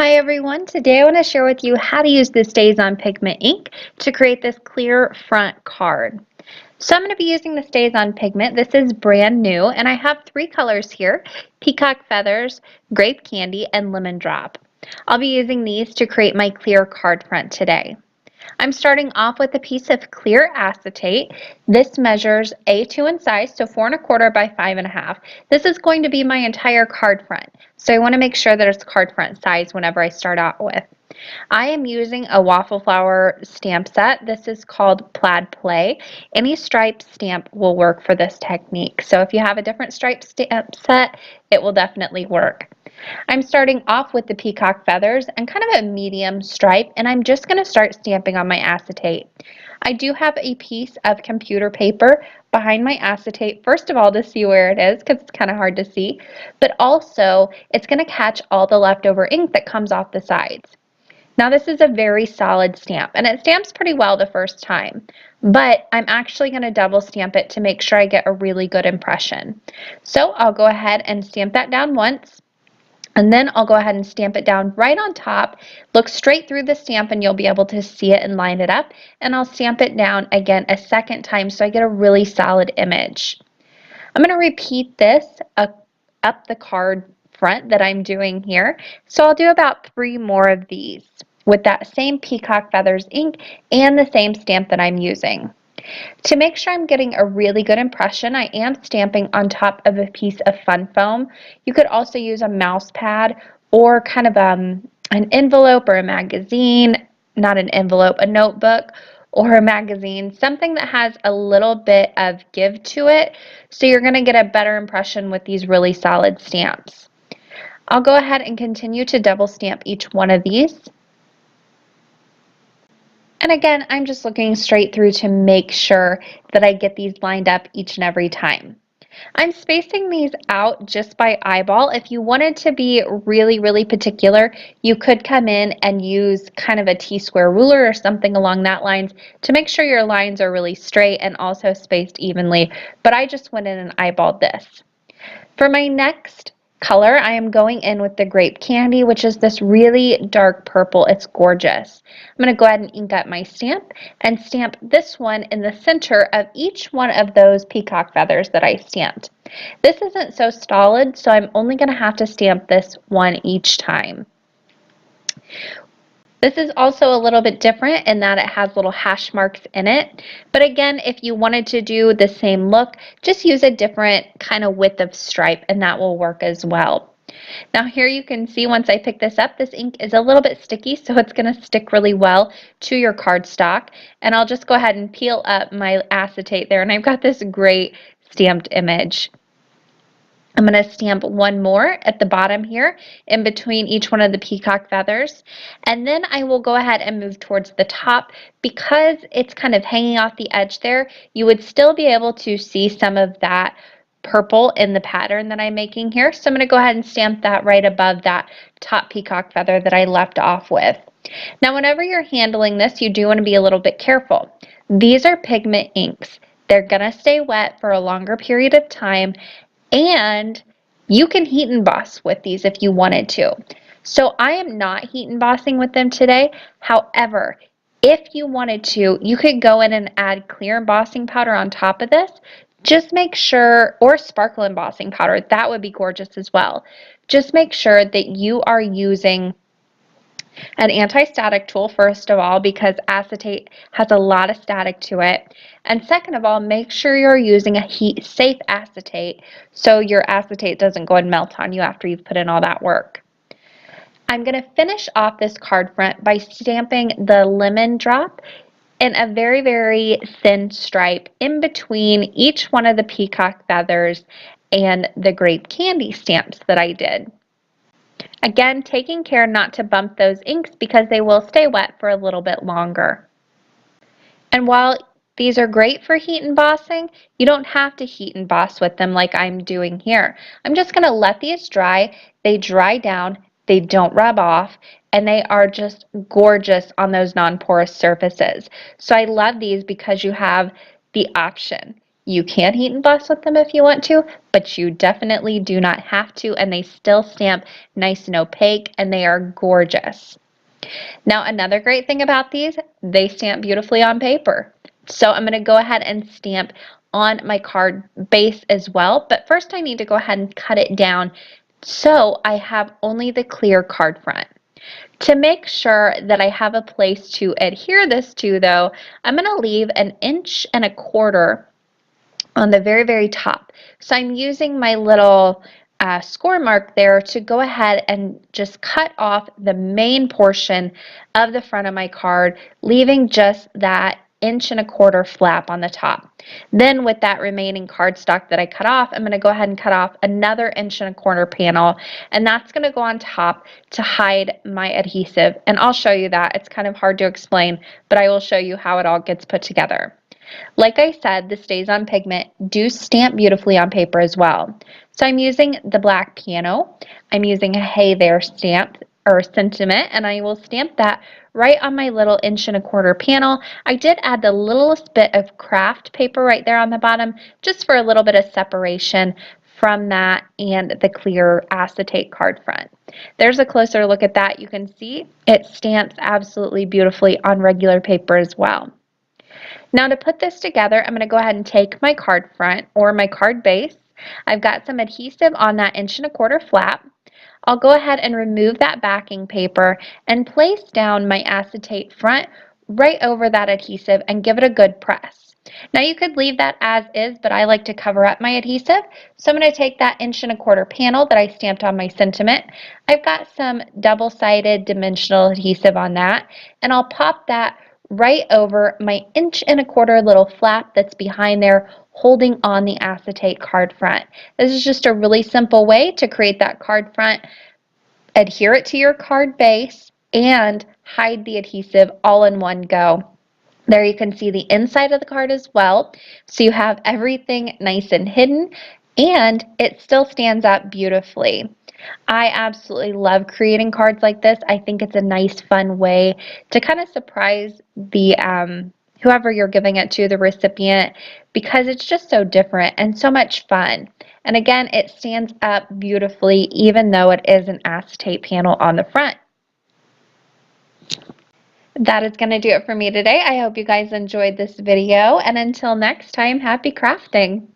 Hi everyone, today I want to share with you how to use the StazOn Pigment ink to create this clear front card. So I'm going to be using the StazOn Pigment. This is brand new and I have three colors here: Peacock Feathers, Grape Candy, and Lemon Drop. I'll be using these to create my clear card front today. I'm starting off with a piece of clear acetate. This measures A2 in size, so 4¼ by 5½. This is going to be my entire card front, so I want to make sure that it's card front size whenever I start out with. I am using a Waffle flower stamp set. This is called Plaid Play. Any stripe stamp will work for this technique, so if you have a different stripe stamp set, it will definitely work. I'm starting off with the peacock feathers and kind of a medium stripe, and I'm just going to start stamping on my acetate. I do have a piece of computer paper behind my acetate, first of all to see where it is because it's kind of hard to see, but also it's going to catch all the leftover ink that comes off the sides. Now this is a very solid stamp and it stamps pretty well the first time, but I'm actually going to double stamp it to make sure I get a really good impression. So I'll go ahead and stamp that down once. And then I'll go ahead and stamp it down right on top. Look straight through the stamp and you'll be able to see it and line it up. And I'll stamp it down again a second time so I get a really solid image. I'm going to repeat this up the card front that I'm doing here. So I'll do about 3 more of these with that same peacock feathers ink and the same stamp that I'm using. To make sure I'm getting a really good impression, I am stamping on top of a piece of fun foam. You could also use a mouse pad or kind of an envelope or a magazine, not an envelope, a notebook or a magazine, something that has a little bit of give to it, so you're going to get a better impression with these really solid stamps. I'll go ahead and continue to double stamp each one of these. And again, I'm just looking straight through to make sure that I get these lined up each and every time. I'm spacing these out just by eyeball. If you wanted to be really particular, you could come in and use kind of a T-square ruler or something along that lines to make sure your lines are really straight and also spaced evenly, but I just went in and eyeballed this. For my next color, I am going in with the Grape Candy, which is this really dark purple. It's gorgeous. I'm going to go ahead and ink up my stamp and stamp this one in the center of each one of those peacock feathers that I stamped. This isn't so solid, so I'm only going to have to stamp this one each time. This is also a little bit different in that it has little hash marks in it. But again, if you wanted to do the same look, just use a different kind of width of stripe and that will work as well. Now here you can see once I pick this up, this ink is a little bit sticky, so it's going to stick really well to your cardstock. And I'll just go ahead and peel up my acetate there, and I've got this great stamped image. I'm going to stamp one more at the bottom here in between each one of the peacock feathers, and then I will go ahead and move towards the top. Because it's kind of hanging off the edge there, you would still be able to see some of that purple in the pattern that I'm making here. So I'm going to go ahead and stamp that right above that top peacock feather that I left off with. Now whenever you're handling this, you do want to be a little bit careful. These are pigment inks. They're going to stay wet for a longer period of time, and you can heat emboss with these if you wanted to. So I am not heat embossing with them today. However, if you wanted to, you could go in and add clear embossing powder on top of this. Just make sure, or sparkle embossing powder, that would be gorgeous as well. Just make sure that you are using an anti-static tool, first of all, because acetate has a lot of static to it. And second of all, make sure you're using a heat-safe acetate so your acetate doesn't go and melt on you after you've put in all that work. I'm going to finish off this card front by stamping the Lemon Drop in a very thin stripe in between each one of the peacock feathers and the Grape Candy stamps that I did. Again, taking care not to bump those inks because they will stay wet for a little bit longer. And while these are great for heat embossing, you don't have to heat emboss with them like I'm doing here. I'm just going to let these dry. They dry down, they don't rub off, and they are just gorgeous on those non-porous surfaces. So I love these because you have the option. You can heat emboss with them if you want to, but you definitely do not have to, and they still stamp nice and opaque, and they are gorgeous. Now, another great thing about these, they stamp beautifully on paper. So I'm going to go ahead and stamp on my card base as well, but first I need to go ahead and cut it down so I have only the clear card front. To make sure that I have a place to adhere this to, though, I'm going to leave 1.25 inches on the very, very top. So I'm using my little score mark there to go ahead and just cut off the main portion of the front of my card, leaving just that 1.25 inch flap on the top. Then with that remaining cardstock that I cut off, I'm going to go ahead and cut off another 1.25 inch panel, and that's going to go on top to hide my adhesive. And I'll show you that. It's kind of hard to explain, but I will show you how it all gets put together. Like I said, the StazOn Pigment do stamp beautifully on paper as well. So I'm using the black piano. I'm using a Hey There stamp or sentiment, and I will stamp that right on my little 1.25 inch panel. I did add the littlest bit of craft paper right there on the bottom just for a little bit of separation from that and the clear acetate card front. There's a closer look at that. You can see it stamps absolutely beautifully on regular paper as well. Now to put this together, I'm going to go ahead and take my card front or my card base. I've got some adhesive on that 1.25 inch flap. I'll go ahead and remove that backing paper and place down my acetate front right over that adhesive and give it a good press. Now you could leave that as is, but I like to cover up my adhesive. So I'm going to take that 1.25 inch panel that I stamped on my sentiment. I've got some double-sided dimensional adhesive on that, and I'll pop that right over my 1.25 inch little flap that's behind there holding on the acetate card front. This is just a really simple way to create that card front, adhere it to your card base, and hide the adhesive all in one go. There you can see the inside of the card as well, so you have everything nice and hidden, and it still stands up beautifully. I absolutely love creating cards like this. I think it's a nice, fun way to kind of surprise the whoever you're giving it to, the recipient, because it's just so different and so much fun. And again, it stands up beautifully even though it is an acetate panel on the front. That is going to do it for me today. I hope you guys enjoyed this video, and until next time, happy crafting!